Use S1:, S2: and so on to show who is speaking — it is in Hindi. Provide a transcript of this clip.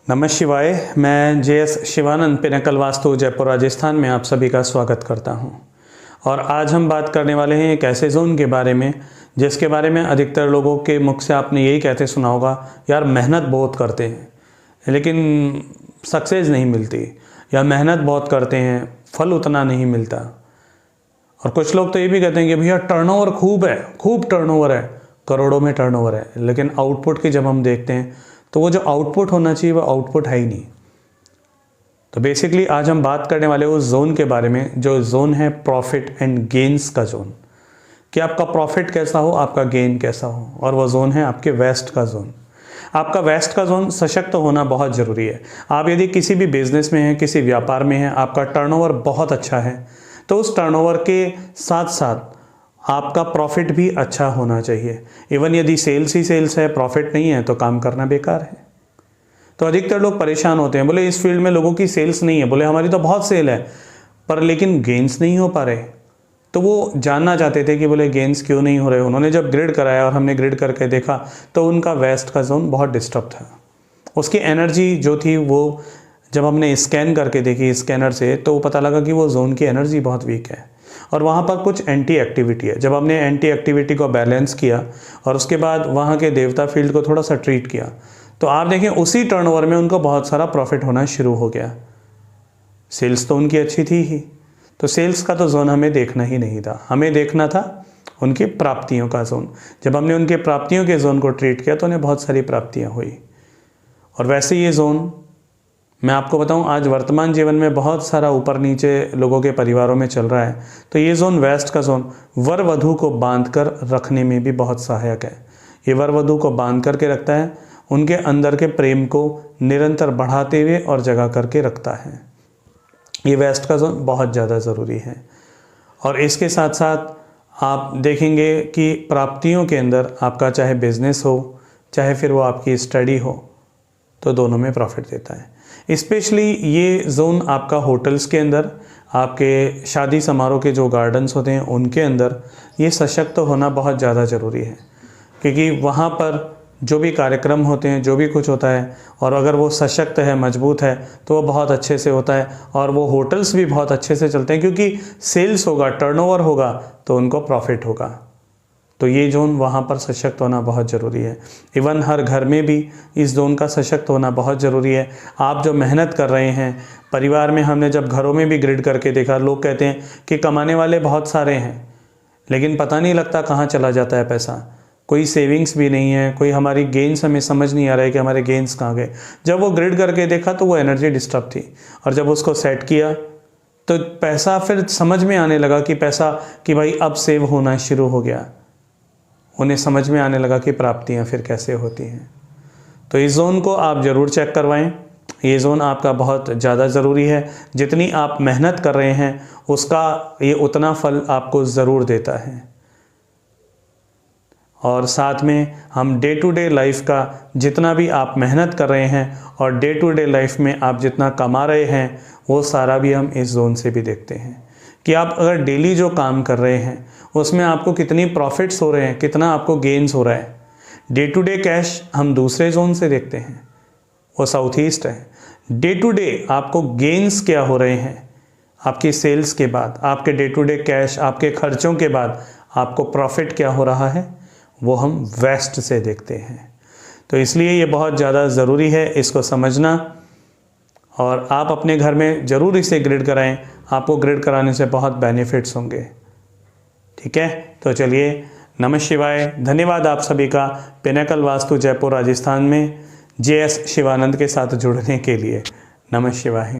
S1: नमः शिवाय। मैं JS शिवानंद पिनाकल वास्तु जयपुर राजस्थान में आप सभी का स्वागत करता हूं। और आज हम बात करने वाले हैं एक ऐसे जोन के बारे में जिसके बारे में अधिकतर लोगों के मुख से आपने यही कहते सुना होगा, यार मेहनत बहुत करते हैं लेकिन सक्सेस नहीं मिलती, या मेहनत बहुत करते हैं फल उतना नहीं मिलता। और कुछ लोग तो ये भी कहते हैं कि भैया टर्नओवर खूब है, खूब टर्नओवर है, करोड़ों में टर्नओवर है, लेकिन आउटपुट की जब हम देखते हैं तो वो जो आउटपुट होना चाहिए वो आउटपुट है ही नहीं। तो बेसिकली आज हम बात करने वाले उस जोन के बारे में जो जोन है प्रॉफिट एंड गेन्स का जोन, कि आपका प्रॉफिट कैसा हो, आपका गेन कैसा हो। और वो जोन है आपके वेस्ट का जोन। आपका वेस्ट का जोन सशक्त होना बहुत ज़रूरी है। आप यदि किसी भी बिजनेस में हैं, किसी व्यापार में हैं, आपका टर्नओवर बहुत अच्छा है तो उस टर्नओवर के साथ साथ आपका प्रॉफिट भी अच्छा होना चाहिए। इवन यदि सेल्स ही सेल्स है, प्रॉफिट नहीं है तो काम करना बेकार है। तो अधिकतर लोग परेशान होते हैं, बोले इस फील्ड में लोगों की सेल्स नहीं है, बोले हमारी तो बहुत सेल है पर लेकिन गेन्स नहीं हो पा रहे। तो वो जानना चाहते थे कि बोले गेन्स क्यों नहीं हो रहे। उन्होंने जब ग्रिड कराया और हमने ग्रिड करके देखा तो उनका वेस्ट का जोन बहुत डिस्टर्ब था। उसकी एनर्जी जो थी वो जब हमने स्कैन करके देखी स्कैनर से तो वो पता लगा कि वो जोन की एनर्जी बहुत वीक है और वहाँ पर कुछ एंटी एक्टिविटी है। जब हमने एंटी एक्टिविटी को बैलेंस किया और उसके बाद वहाँ के देवता फील्ड को थोड़ा सा ट्रीट किया तो आप देखें उसी टर्नओवर में उनको बहुत सारा प्रॉफिट होना शुरू हो गया। सेल्स तो उनकी अच्छी थी ही, तो सेल्स का तो जोन हमें देखना ही नहीं था, हमें देखना था उनकी प्राप्तियों का जोन। जब हमने उनके प्राप्तियों के जोन को ट्रीट किया तो उन्हें बहुत सारी प्राप्तियाँ हुई। और वैसे ये जोन मैं आपको बताऊं आज वर्तमान जीवन में बहुत सारा ऊपर नीचे लोगों के परिवारों में चल रहा है। तो ये जोन वेस्ट का जोन वर वधू को बांध कर रखने में भी बहुत सहायक है। ये वर वधू को बांध करके रखता है, उनके अंदर के प्रेम को निरंतर बढ़ाते हुए और जगा करके रखता है। ये वेस्ट का जोन बहुत ज़्यादा ज़रूरी है। और इसके साथ साथ आप देखेंगे कि प्राप्तियों के अंदर आपका चाहे बिजनेस हो चाहे फिर वो आपकी स्टडी हो तो दोनों में प्रॉफिट देता है। स्पेशली ये जोन आपका होटल्स के अंदर, आपके शादी समारोह के जो गार्डन्स होते हैं उनके अंदर ये सशक्त होना बहुत ज़्यादा ज़रूरी है, क्योंकि वहाँ पर जो भी कार्यक्रम होते हैं, जो भी कुछ होता है, और अगर वो सशक्त है, मजबूत है तो वो बहुत अच्छे से होता है और वो होटल्स भी बहुत अच्छे से चलते हैं, क्योंकि सेल्स होगा, टर्नओवर होगा तो उनको प्रॉफिट होगा। तो ये जोन वहाँ पर सशक्त होना बहुत ज़रूरी है। इवन हर घर में भी इस जोन का सशक्त होना बहुत ज़रूरी है। आप जो मेहनत कर रहे हैं परिवार में, हमने जब घरों में भी ग्रिड करके देखा, लोग कहते हैं कि कमाने वाले बहुत सारे हैं लेकिन पता नहीं लगता कहाँ चला जाता है पैसा, कोई सेविंग्स भी नहीं है, कोई हमारी गेन्स हमें समझ नहीं आ रहा है कि हमारे गेन्स कहाँ गए। जब वो ग्रिड करके देखा तो वो एनर्जी डिस्टर्ब थी और जब उसको सेट किया तो पैसा फिर समझ में आने लगा कि पैसा कि भाई अब सेव होना शुरू हो गया। उन्हें समझ में आने लगा कि प्राप्तियां फिर कैसे होती हैं। तो इस जोन को आप ज़रूर चेक करवाएं। ये जोन आपका बहुत ज़्यादा ज़रूरी है। जितनी आप मेहनत कर रहे हैं उसका ये उतना फल आपको ज़रूर देता है। और साथ में हम डे टू डे लाइफ का जितना भी आप मेहनत कर रहे हैं और डे टू डे लाइफ में आप जितना कमा रहे हैं वो सारा भी हम इस जोन से भी देखते हैं कि आप अगर डेली जो काम कर रहे हैं उसमें आपको कितनी प्रॉफिट्स हो रहे हैं, कितना आपको गेन्स हो रहा है। डे टू डे कैश हम दूसरे जोन से देखते हैं, वो साउथ ईस्ट है। डे टू डे आपको गेन्स क्या हो रहे हैं, आपकी सेल्स के बाद, आपके डे टू डे कैश, आपके खर्चों के बाद आपको प्रॉफिट क्या हो रहा है, वो हम वेस्ट से देखते हैं। तो इसलिए ये बहुत ज़्यादा ज़रूरी है इसको समझना। और आप अपने घर में ज़रूर इसे ग्रिड कराएं, आपको ग्रिड कराने से बहुत बेनिफिट्स होंगे। ठीक है, तो चलिए, नमः शिवाय। धन्यवाद आप सभी का पिनाकल वास्तु जयपुर राजस्थान में JS शिवानंद के साथ जुड़ने के लिए। नमः शिवाय।